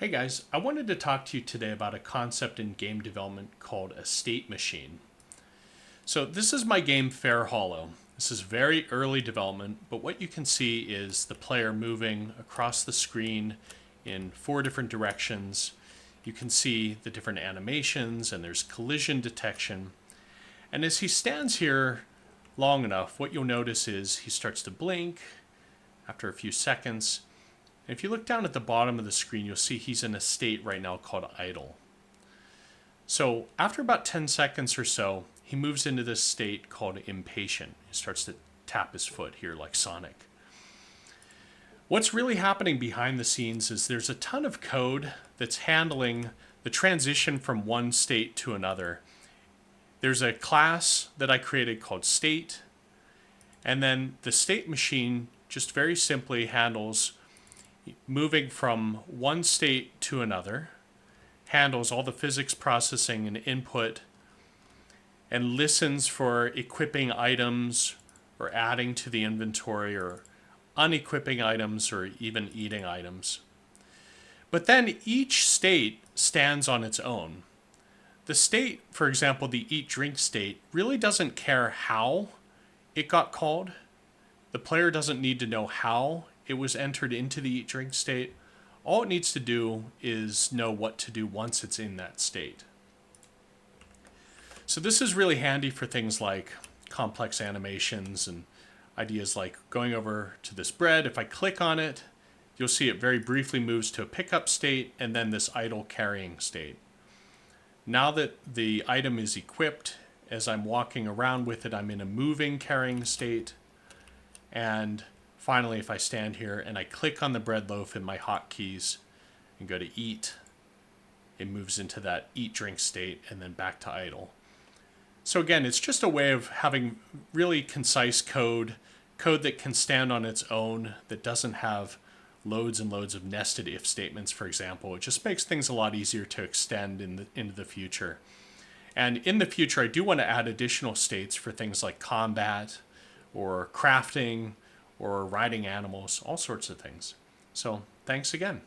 Hey guys, I wanted to talk to you today about a concept in game development called a state machine. So this is my game Faire Hollow. This is very early development, but what you can see is the player moving across the screen in 4 different directions. You can see the different animations and there's collision detection. And as he stands here long enough, what you'll notice is he starts to blink after a few seconds. If you look down at the bottom of the screen, you'll see he's in a state right now called idle. So after about 10 seconds or so, he moves into this state called impatient. He starts to tap his foot here like Sonic. What's really happening behind the scenes is there's a ton of code that's handling the transition from one state to another. There's a class that I created called state, and then the state machine just very simply handles moving from one state to another, handles all the physics processing and input, and listens for equipping items or adding to the inventory or unequipping items or even eating items. But then each state stands on its own. The state, for example, the eat drink state, really doesn't care how it got called. The player doesn't need to know how it was entered into the eat drink state. All it needs to do is know what to do once it's in that state. So this is really handy for things like complex animations and ideas like going over to this bread. If I click on it, you'll see it very briefly moves to a pickup state and then this idle carrying state. Now that the item is equipped, as I'm walking around with it, I'm in a moving carrying state. And finally, if I stand here and I click on the bread loaf in my hotkeys and go to eat, it moves into that eat drink state and then back to idle. So again, it's just a way of having really concise code that can stand on its own, that doesn't have loads and loads of nested if statements, for example. It just makes things a lot easier to extend into the future. And in the future, I do want to add additional states for things like combat or crafting or riding animals, all sorts of things. So thanks again.